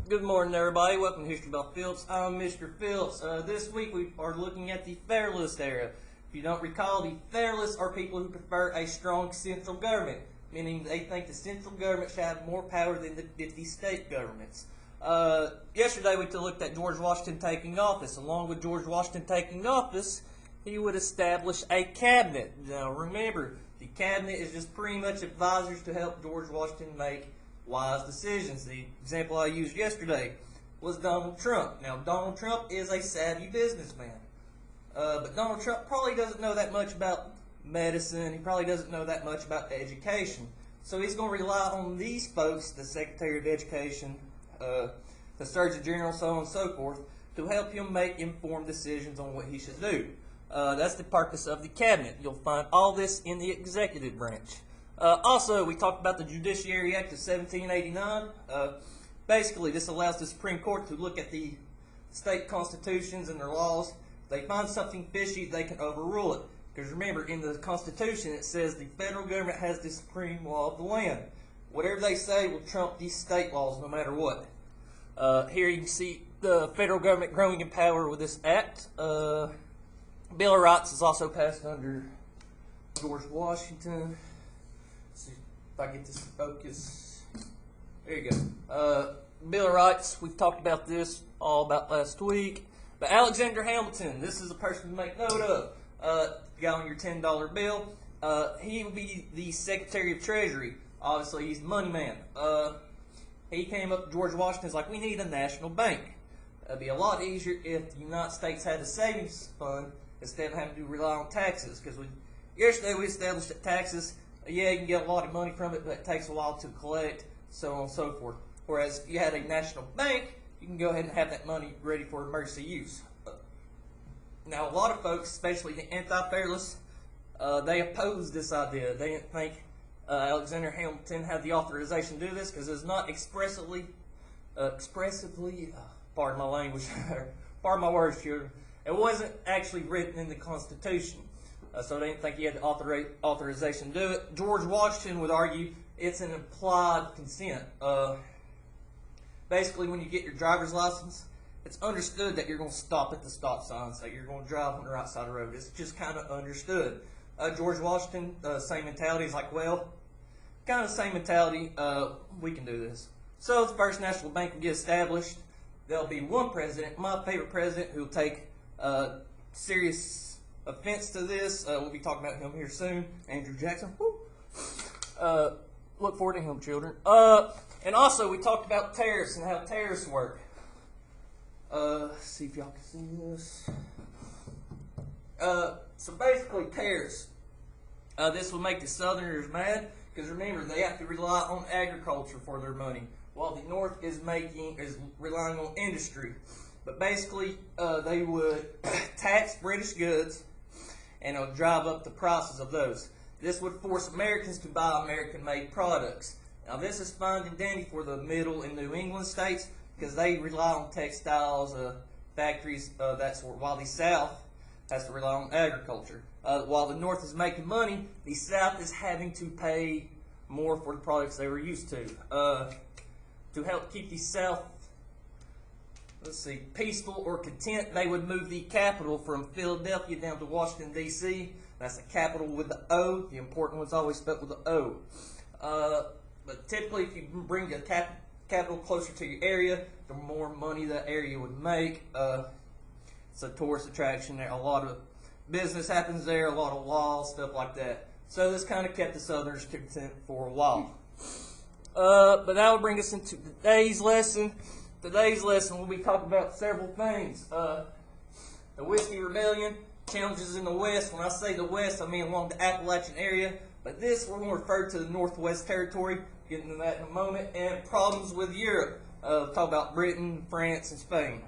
Good morning, everybody. Welcome to History by Phillips. I'm Mr. Phillips. This week we are looking at the Federalist Era. If you don't recall, the Federalists are people who prefer a strong central government, meaning they think the central government should have more power than the 50 state governments. Yesterday we looked at George Washington taking office. Along with George Washington taking office, he would establish a cabinet. Now remember, the cabinet is just pretty much advisors to help George Washington make wise decisions. The example I used yesterday was Donald Trump. Now, Donald Trump is a savvy businessman, but Donald Trump probably doesn't know that much about medicine. He probably doesn't know that much about education. So he's going to rely on these folks, the Secretary of Education, the Surgeon General, so on and so forth, to help him make informed decisions on what he should do. That's the purpose of the cabinet. You'll find all this in the executive branch. Also, we talked about the Judiciary Act of 1789. Basically, this allows the Supreme Court to look at the state constitutions and their laws. If they find something fishy, they can overrule it. Because remember, in the Constitution, it says the federal government has the supreme law of the land. Whatever they say will trump these state laws no matter what. Here you can see the federal government growing in power with this act. Bill of Rights is also passed under George Washington. See if I get this to focus. There you go. Bill of Rights, we've talked about this all about last week. But Alexander Hamilton, this is a person to make note of. The guy on your $10 bill. He will be the Secretary of Treasury. Obviously, he's the money man. He came up to George Washington and was like, we need a national bank. It'd be a lot easier if the United States had a savings fund instead of having to rely on taxes. Because yesterday we established that taxes, yeah, you can get a lot of money from it, but it takes a while to collect, so on and so forth. Whereas if you had a national bank, you can go ahead and have that money ready for emergency use. Now, a lot of folks, especially the anti-federalists, they opposed this idea. They didn't think Alexander Hamilton had the authorization to do this because it's not expressively, pardon my language, pardon my words, children. It wasn't actually written in the Constitution. So they didn't think he had the authorization to do it. George Washington would argue it's an implied consent. Basically, when you get your driver's license, it's understood that you're going to stop at the stop sign, so you're going to drive on the right side of the road. It's just kind of understood. George Washington, same mentality. He's like, well, kind of the same mentality. We can do this. So the First National Bank will get established. There'll be one president, my favorite president, who will take serious offense to this. We'll be talking about him here soon. Andrew Jackson. Look forward to him, children. And also, we talked about tariffs and how tariffs work. Let's see if y'all can see this. So basically, tariffs. This will make the Southerners mad because remember they have to rely on agriculture for their money, while the North is relying on industry. But basically, they would tax British goods, and it would drive up the prices of those. This would force Americans to buy American-made products. Now, this is fine and dandy for the Middle and New England states because they rely on textiles, factories, that sort, while the South has to rely on agriculture. While the North is making money, the South is having to pay more for the products they were used to. To help keep the South, peaceful or content, they would move the capital from Philadelphia down to Washington, D.C. That's a capital with the O. The important one's always spelled with the O. But typically, if you bring the capital closer to your area, the more money that area would make. It's a tourist attraction there. A lot of business happens there, a lot of laws, stuff like that. So this kind of kept the Southerners content for a while. But that will bring us into today's lesson. Today's lesson, we'll be talking about several things. The Whiskey Rebellion, challenges in the West. When I say the West, I mean along the Appalachian area. But this, we're going to refer to the Northwest Territory. Get into that in a moment. And problems with Europe. We'll talk about Britain, France, and Spain.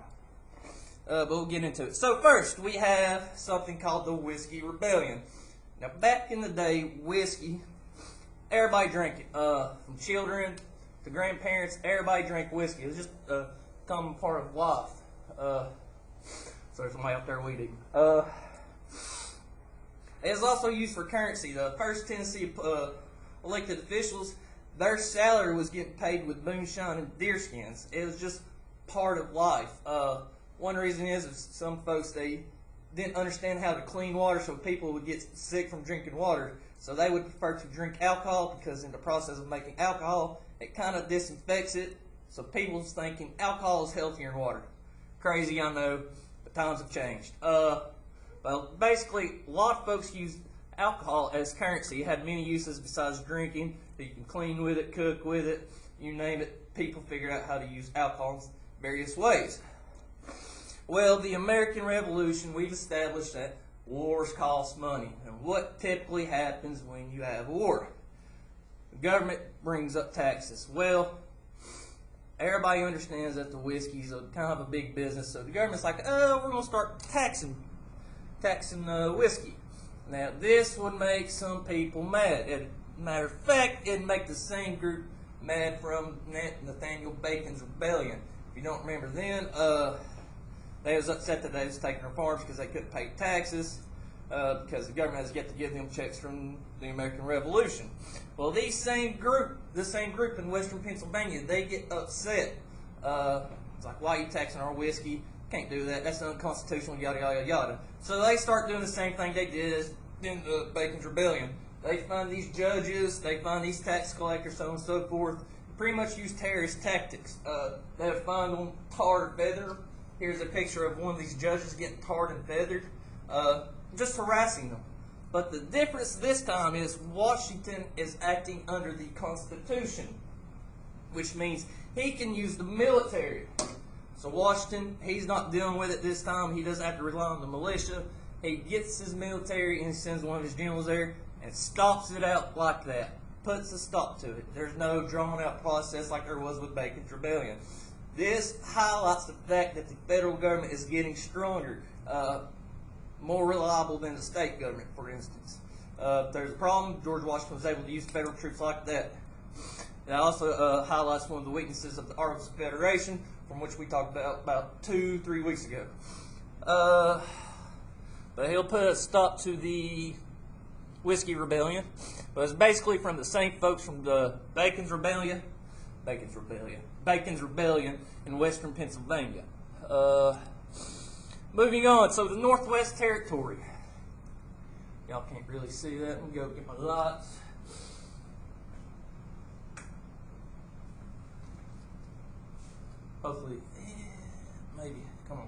But we'll get into it. So first, we have something called the Whiskey Rebellion. Now, back in the day, whiskey, everybody drank it. From children to grandparents, everybody drank whiskey. It was just a common part of life. So there's somebody out there weeding. It is also used for currency. The first Tennessee elected officials, their salary was getting paid with moonshine and deerskins. It was just part of life. One reason is some folks, they didn't understand how to clean water, so people would get sick from drinking water. So they would prefer to drink alcohol because in the process of making alcohol, it kind of disinfects it. So people's thinking alcohol is healthier than water. Crazy, I know, but times have changed. Well, basically, a lot of folks use alcohol as currency. It had many uses besides drinking. You can clean with it, cook with it, you name it. People figured out how to use alcohol in various ways. Well, the American Revolution, we've established that wars cost money. And what typically happens when you have a war? The government brings up taxes. Well, everybody understands that the whiskey's kind of a big business, so the government's like, oh, we're going to start taxing whiskey. Now, this would make some people mad. As a matter of fact, it'd make the same group mad from Nathaniel Bacon's Rebellion. If you don't remember then, they was upset that they was taking their farms because they couldn't pay taxes because the government has yet to give them checks from the American Revolution. Well, this same group in Western Pennsylvania, they get upset. It's like, why are you taxing our whiskey? Can't do that. That's unconstitutional, yada, yada, yada. So they start doing the same thing they did in Bacon's Rebellion. They find these judges, they find these tax collectors, so on and so forth, pretty much use terrorist tactics. They would find them tarred and feathered. Here's a picture of one of these judges getting tarred and feathered, just harassing them. But the difference this time is Washington is acting under the Constitution, which means he can use the military. So Washington, he's not dealing with it this time. He doesn't have to rely on the militia. He gets his military and he sends one of his generals there and stops it out like that. Puts a stop to it. There's no drawn-out process like there was with Bacon's Rebellion. This highlights the fact that the federal government is getting stronger, more reliable than the state government, for instance. If there's a problem, George Washington was able to use federal troops like that. It also highlights one of the weaknesses of the Articles of Federation, from which we talked about 2-3 weeks ago. But he'll put a stop to the Whiskey Rebellion. But it's basically from the same folks from the Bacon's Rebellion in Western Pennsylvania. Moving on, so the Northwest Territory. Y'all can't really see that. Let me go get my lights. Hopefully, maybe. Come on.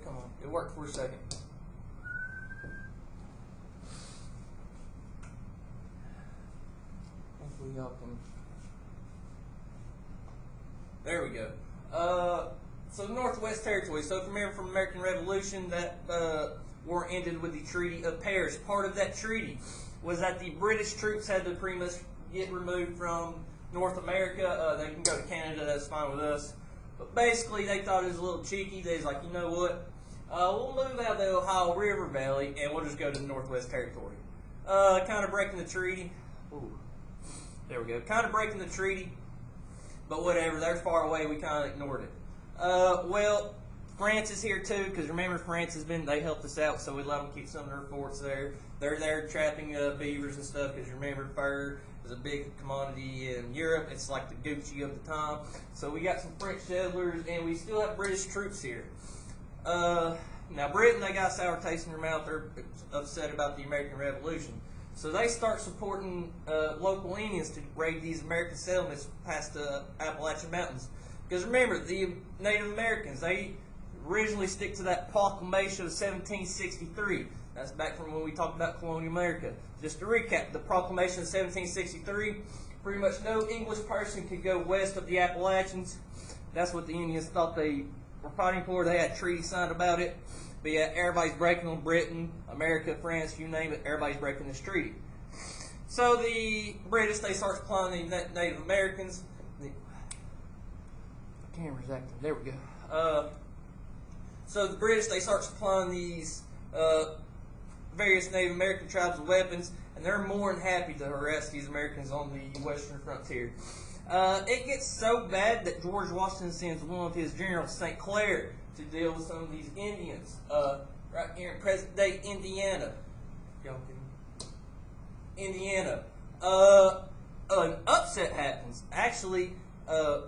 Come on. It worked for a second. Hopefully y'all can. There we go. So the Northwest Territory. So if you remember from the American Revolution, that war ended with the Treaty of Paris. Part of that treaty was that the British troops had to pretty much get removed from North America. They can go to Canada, that's fine with us. But basically, they thought it was a little cheeky. They was like, you know what? We'll move out of the Ohio River Valley, and we'll just go to the Northwest Territory. Kind of breaking the treaty. Ooh, there we go. Kind of breaking the treaty, but whatever. They're far away. We kind of ignored it. Well, France is here too, because remember, France has been, they helped us out, so we let them keep some of their forts there. They're there trapping beavers and stuff, because remember, fur is a big commodity in Europe. It's like the Gucci of the time. So we got some French settlers, and we still have British troops here. Now, Britain, they got a sour taste in their mouth. They're upset about the American Revolution. So they start supporting local Indians to raid these American settlements past the Appalachian Mountains. Because remember, the Native Americans, they originally stick to that proclamation of 1763. That's back from when we talked about colonial America. Just to recap, the proclamation of 1763, pretty much no English person could go west of the Appalachians. That's what the Indians thought they were fighting for. They had treaties signed about it. But yeah, everybody's breaking on Britain, America, France, you name it, everybody's breaking this treaty. So the British, they start supplying the Native Americans. The camera's acting. There we go. So the British, they start supplying these various Native American tribes with weapons, and they're more than happy to harass these Americans on the western frontier. It gets so bad that George Washington sends one of his generals, St. Clair, to deal with some of these Indians right here in present-day Indiana. y'all can. Indiana. An upset happens. Actually,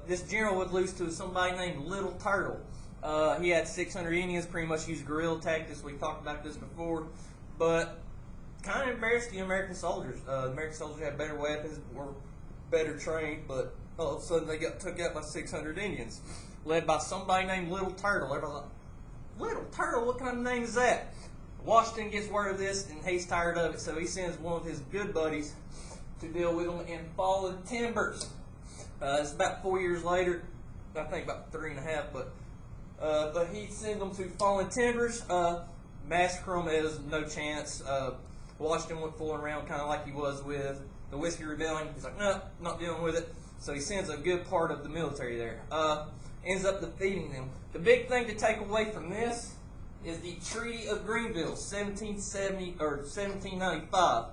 this general would lose to somebody named Little Turtle. He had 600 Indians, pretty much used guerrilla tactics. We talked about this before, but kind of embarrassed the American soldiers. American soldiers had better weapons, were better trained, but all of a sudden they got took out by 600 Indians, led by somebody named Little Turtle. Everybody's like, Little Turtle? What kind of name is that? Washington gets word of this, and he's tired of it, so he sends one of his good buddies to deal with them in Fallen Timbers. It's about 4 years later, I think about 3.5, but he sends them to Fallen Timbers, massacre them as no chance. Washington went fooling around kind of like he was with the Whiskey Rebellion. He's like, no, not dealing with it. So he sends a good part of the military there. Ends up defeating them. The big thing to take away from this is the Treaty of Greeneville, 1770 or 1795.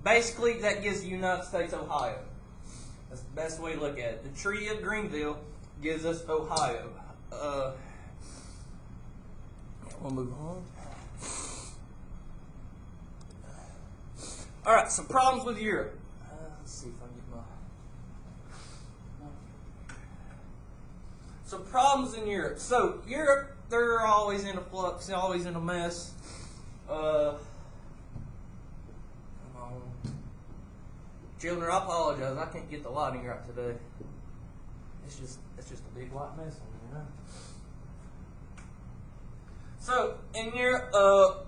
Basically, that gives the United States Ohio. That's the best way to look at it. The Treaty of Greeneville gives us Ohio. We'll move on. All right, some problems with Europe. Let's see if I can get my. Some problems in Europe. So Europe, they're always in a flux, they're always in a mess. Children, I apologize. I can't get the lighting right today. It's just a big white mess on there, huh? So in Europe,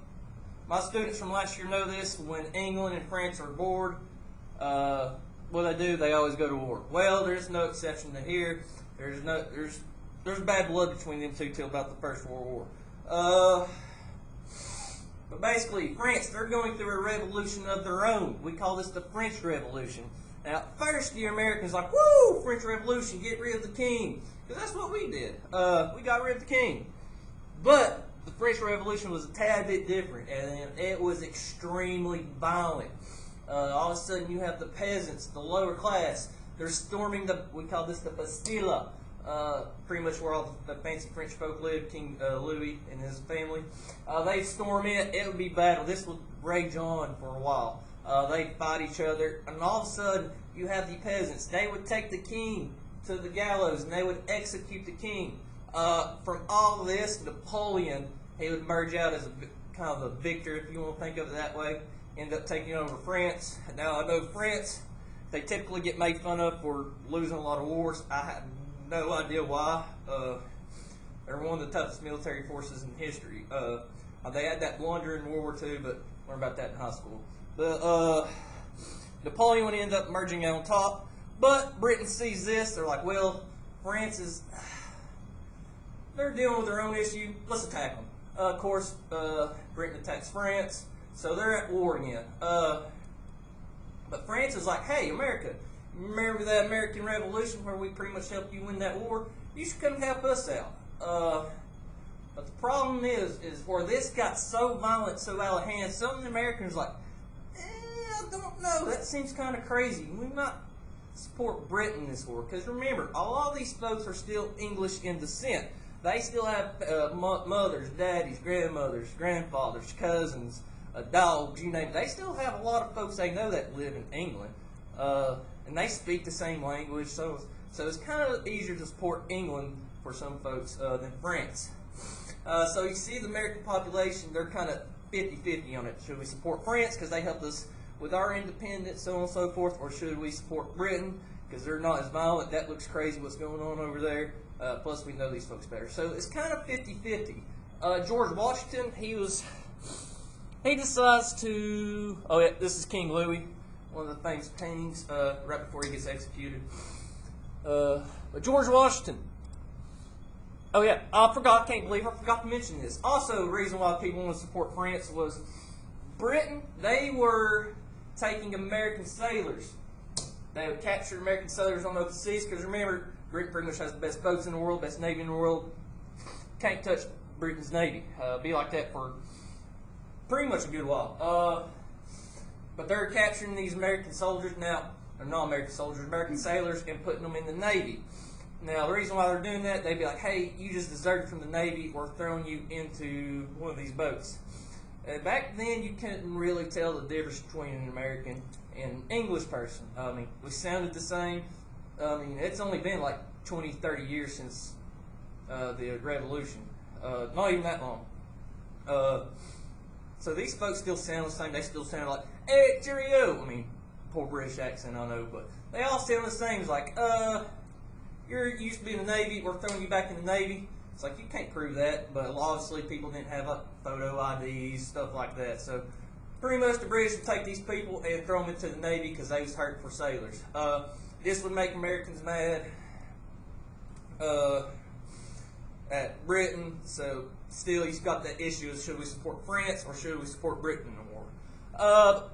my students from last year know this. When England and France are bored, what they do, they always go to war. Well, there's no exception to here. There's bad blood between them two till about the First World War. But basically, France, they're going through a revolution of their own. We call this the French Revolution. Now, at first, the Americans like, woo, French Revolution, get rid of the king. Because that's what we did. We got rid of the king. But the French Revolution was a tad bit different, and it was extremely violent. All of a sudden, you have the peasants, the lower class. They're storming we call this the Bastille. Pretty much where all the fancy French folk lived, King Louis and his family. They storm it. It would be battle. This would rage on for a while. They'd fight each other, and all of a sudden, you have the peasants. They would take the king to the gallows, and they would execute the king. From all of this, Napoleon, he would merge out as kind of a victor, if you want to think of it that way. End up taking over France. Now, I know France, they typically get made fun of for losing a lot of wars. I have no idea why. They're one of the toughest military forces in history. They had that blunder in World War II, but learned about that in high school. But Napoleon would end up merging out on top. But Britain sees this. They're like, well, France they're dealing with their own issue. Let's attack them. Of course, Britain attacks France. So they're at war again. But France is like, hey, America, remember that American Revolution where we pretty much helped you win that war? You should come help us out. But the problem is where this got so violent, so out of hand, some of the Americans are like, I don't know, that seems kind of crazy. We might support Britain in this war. Because remember, a lot of these folks are still English in descent. They still have mothers, daddies, grandmothers, grandfathers, cousins, dogs, you name it. They still have a lot of folks they know that live in England. And they speak the same language, so it's kind of easier to support England for some folks than France. So you see the American population, they're kind of 50-50 on it. Should we support France because they helped us with our independence, so on and so forth, or should we support Britain because they're not as violent? That looks crazy what's going on over there. Plus we know these folks better. So it's kind of 50-50. George Washington, he decides to, this is King Louis, one of the famous kings, right before he gets executed. But George Washington, can't believe I forgot to mention this. Also, the reason why people want to support France was Britain, they were taking American sailors. They would capture American sailors on the open seas, because remember, Britain pretty much has the best boats in the world, best navy in the world. Can't touch Britain's navy. Be like that for pretty much a good while. But they're capturing these American soldiers now. They're not American soldiers, American sailors, and putting them in the Navy. Now, the reason why they're doing that, they'd be like, hey, you just deserted from the Navy, we're throwing you into one of these boats. Back then, you couldn't really tell the difference between an American and an English person. I mean, we sounded the same. I mean, it's only been like 20, 30 years since the Revolution. Not even that long. So these folks still sound the same. They still sound like, hey, cheerio. I mean, poor British accent, I know, but they all sound the same. It's like, you used to be in the Navy, we're throwing you back in the Navy. It's like, you can't prove that, but obviously people didn't have photo IDs, stuff like that. So pretty much the British would take these people and throw them into the Navy because they was hurting for sailors. This would make Americans mad at Britain. So still, you've got that issue of should we support France or should we support Britain in the war?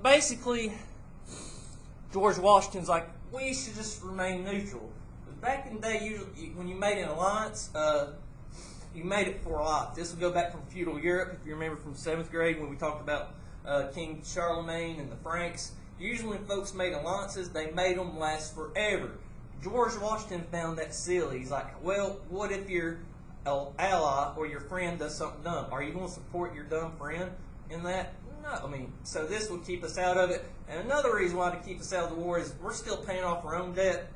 Basically, George Washington's like, we should just remain neutral. But back in the day, usually, when you made an alliance, you made it for life. This will go back from feudal Europe, if you remember from 7th grade when we talked about King Charlemagne and the Franks. Usually when folks made alliances, they made them last forever. George Washington found that silly. He's like, well, what if your ally or your friend does something dumb? Are you going to support your dumb friend in that? No. I mean, so this will keep us out of it. And another reason why to keep us out of the war is we're still paying off our own debt,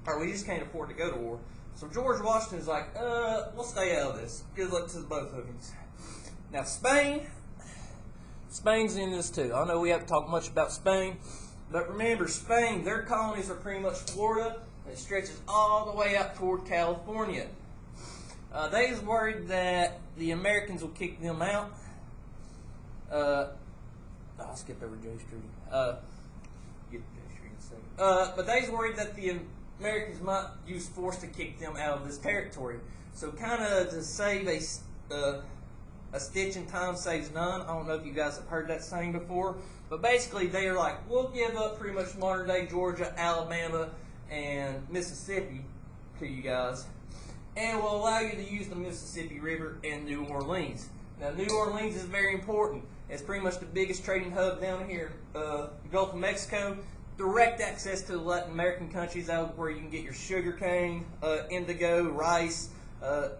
or we just can't afford to go to war. So George Washington's like, we'll stay out of this. Good luck to the both of you. Now Spain's in this too. I know we haven't talked much about Spain, but remember, Spain, their colonies are pretty much Florida, and it stretches all the way out toward California. They was worried that the Americans will kick them out. I'll skip over J Street. Get to J Street in a second. But they was worried that the Americans might use force to kick them out of this territory. So kind of to save a stitch in time saves none. I don't know if you guys have heard that saying before, but basically they are like, we'll give up pretty much modern day Georgia, Alabama, and Mississippi to you guys, and we'll allow you to use the Mississippi River and New Orleans. Now, New Orleans is very important. It's pretty much the biggest trading hub down here, the Gulf of Mexico. Direct access to the Latin American countries, out where you can get your sugar cane, indigo, rice,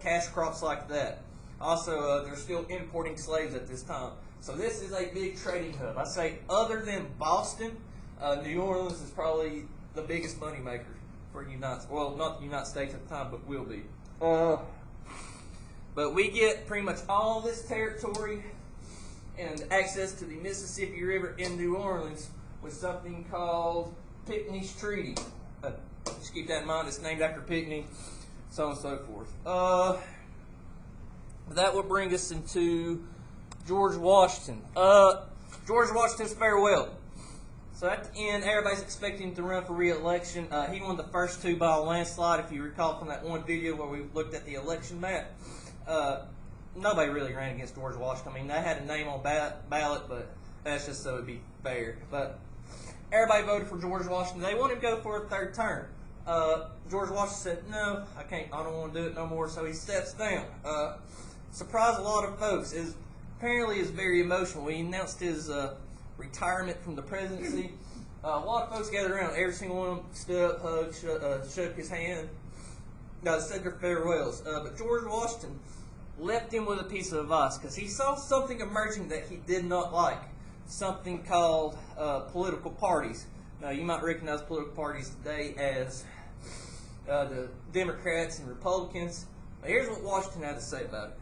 cash crops like that. Also, they're still importing slaves at this time. So this is a big trading hub. I say, other than Boston, New Orleans is probably the biggest money maker for not the United States at the time, but will be. But we get pretty much all this territory and access to the Mississippi River in New Orleans with something called Pickney's Treaty. Just keep that in mind. It's named after Pickney, so on and so forth. That will bring us into George Washington. George Washington's farewell. So at the end, everybody's expecting him to run for re-election. He won the first two by a landslide. If you recall from that one video where we looked at the election map, nobody really ran against George Washington. I mean, they had a name on ballot, but that's just so it'd be fair. But everybody voted for George Washington. They wanted him to go for a third term. George Washington said, no, I can't. I don't want to do it no more, so he steps down. Surprised a lot of folks. Apparently is very emotional. He announced his retirement from the presidency. A lot of folks gathered around. Every single one of them stood up, hugged, shook his hand, said their farewells. But George Washington left him with a piece of advice because he saw something emerging that he did not like. Something called political parties. Now, you might recognize political parties today as the Democrats and Republicans. Now, here's what Washington had to say about it.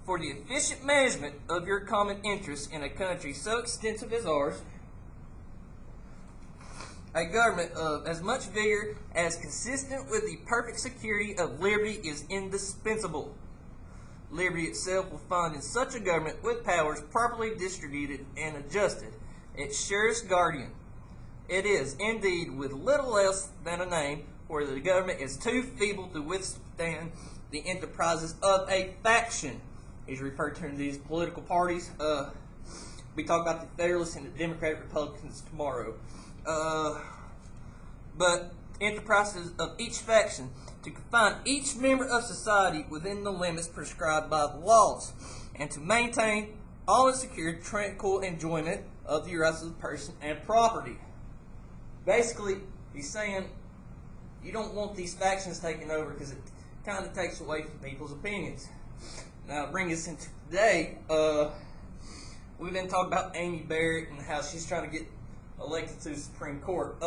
For the efficient management of your common interests in a country so extensive as ours, a government of as much vigor as consistent with the perfect security of liberty is indispensable. Liberty itself will find in such a government, with powers properly distributed and adjusted, its surest guardian. It is, indeed, with little less than a name, for the government is too feeble to withstand the enterprises of a faction. He's referred to these political parties. We talk about the Federalists and the Democratic Republicans tomorrow. But enterprises of each faction to confine each member of society within the limits prescribed by the laws, and to maintain all and secure tranquil enjoyment of the rights of the person and property. Basically, he's saying you don't want these factions taken over because it kind of takes away from people's opinions. Now, bring us into today. we've been talking about Amy Barrett and how she's trying to get elected to the Supreme Court.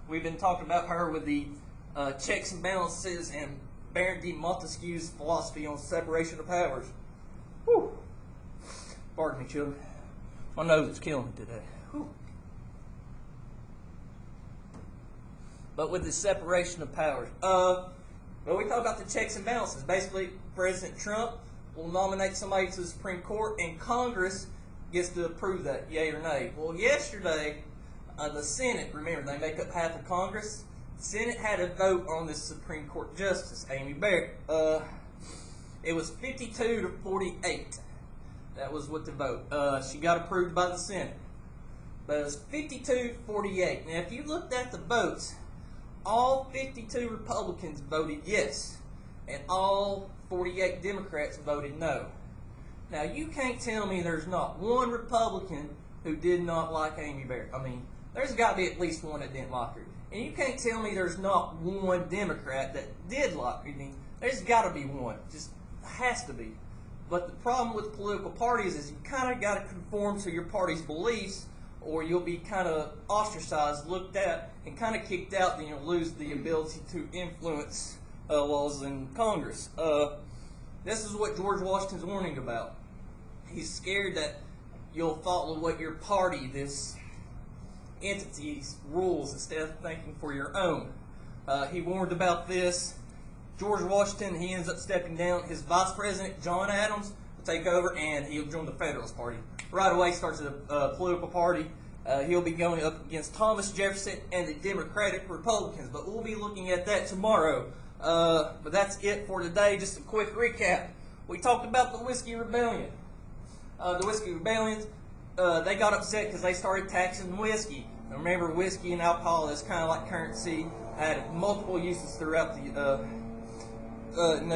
We've been talking about her with the checks and balances and Baron D. Montesquieu's philosophy on separation of powers. Whew. Pardon me, children. My nose is killing me today. Whew. But with the separation of powers, well, we talk about the checks and balances. Basically, President Trump will nominate somebody to the Supreme Court, and Congress gets to approve that, yay or nay. Well, yesterday, the Senate, remember, they make up half of Congress. The Senate had a vote on this Supreme Court Justice, Amy Barrett. It was 52 to 48. That was what the vote. She got approved by the Senate. But it was 52 to 48. Now, if you looked at the votes, all 52 Republicans voted yes, and all 48 Democrats voted no. Now, you can't tell me there's not one Republican who did not like Amy Barrett. I mean, there's got to be at least one that didn't like her. And you can't tell me there's not one Democrat that did like her. I mean, there's got to be one. Just has to be. But the problem with political parties is you kind of got to conform to your party's beliefs, or you'll be kind of ostracized, looked at, and kind of kicked out, then you'll lose the ability to influence laws in Congress. This is what George Washington's warning about. He's scared that you'll follow what your party, this entity's rules, instead of thinking for your own. He warned about this. George Washington, he ends up stepping down. His vice president, John Adams, will take over, and he'll join the Federalist Party. Right away, starts a political party. He'll be going up against Thomas Jefferson and the Democratic Republicans, but we'll be looking at that tomorrow. But that's it for today. Just a quick recap. We talked about the Whiskey Rebellion. The Whiskey Rebellions, they got upset because they started taxing whiskey. Now remember, whiskey and alcohol is kind of like currency. Had multiple uses throughout the in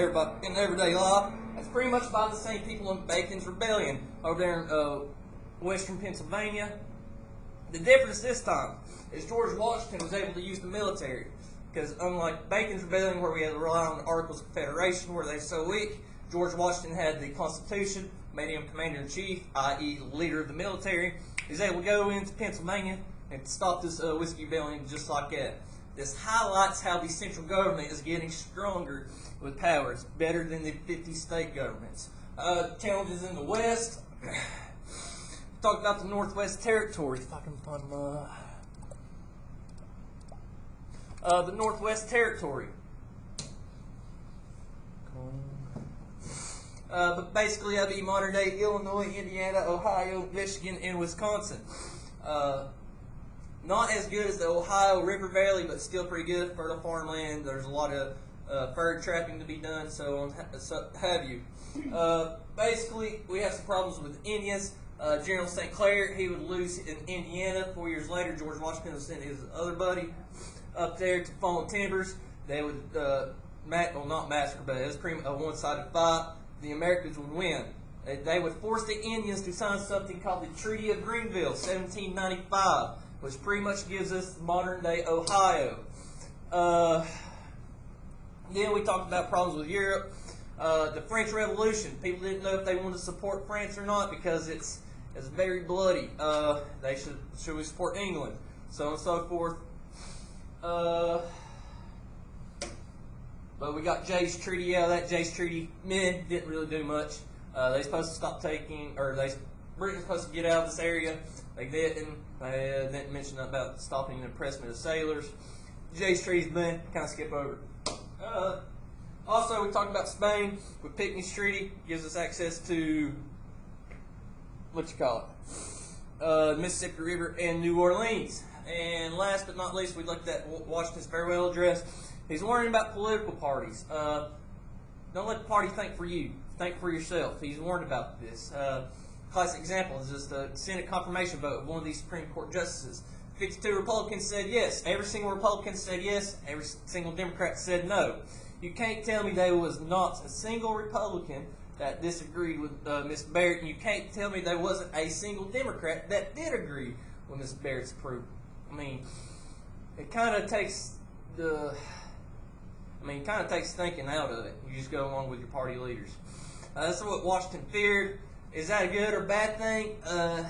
everyday life. It's pretty much by the same people in Bacon's Rebellion over there in western Pennsylvania. The difference this time is George Washington was able to use the military, because unlike Bacon's Rebellion, where we had to rely on the Articles of Confederation, where they're so weak, George Washington had the Constitution, made him commander-in-chief, i.e. the leader of the military. He was able to go into Pennsylvania and stop this whiskey rebellion just like that. This highlights how the central government is getting stronger with powers, better than the 50 state governments. Challenges in the West. Talk about the Northwest Territory. If I can find the Northwest Territory. But basically, that'd be modern day Illinois, Indiana, Ohio, Michigan, and Wisconsin. Not as good as the Ohio River Valley, but still pretty good. Fertile farmland. There's a lot of fur trapping to be done, so have you. Basically, we have some problems with Indians. General St. Clair, he would lose in Indiana. 4 years later, George Washington would send his other buddy up there to Fallen Timbers. They would, not massacre, but it was pretty a one-sided fight. The Americans would win. They would force the Indians to sign something called the Treaty of Greeneville, 1795, which pretty much gives us modern-day Ohio. Then we talked about problems with Europe. The French Revolution. People didn't know if they wanted to support France or not because it's very bloody. They should we support England, so on and so forth. But we got Jay's Treaty out of that. Jay's Treaty, men didn't really do much. They supposed to stop taking, or Britain was supposed to get out of this area. They didn't. They didn't mention about stopping the impressment of sailors. Jay's Treaty's been kind of skip over. Also, we talked about Spain with Pickney's Treaty. Gives us access to Mississippi River and New Orleans. And last but not least, we looked at Washington's farewell address. He's warning about political parties. Don't let the party think for you. Think for yourself. He's warned about this. Classic example is just the Senate confirmation vote of one of these Supreme Court justices. 52 Republicans said yes. Every single Republican said yes. Every single Democrat said no. You can't tell me there was not a single Republican that disagreed with Ms. Barrett, and you can't tell me there wasn't a single Democrat that did agree with Ms. Barrett's approval. I mean, it kind of takes thinking out of it. You just go along with your party leaders. That's what Washington feared. Is that a good or bad thing?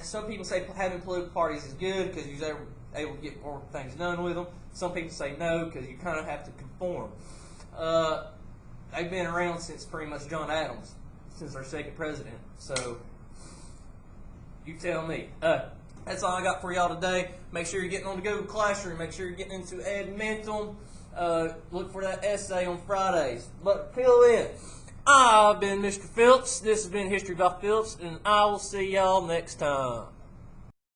Some people say having political parties is good because you're able to get more things done with them. Some people say no because you kind of have to conform. They've been around since pretty much John Adams, since our second president. So you tell me. That's all I got for y'all today. Make sure you're getting on the Google Classroom. Make sure you're getting into Edmentum. Look for that essay on Fridays. But till then, I've been Mr. Phillips. This has been History by Phillips, and I will see y'all next time.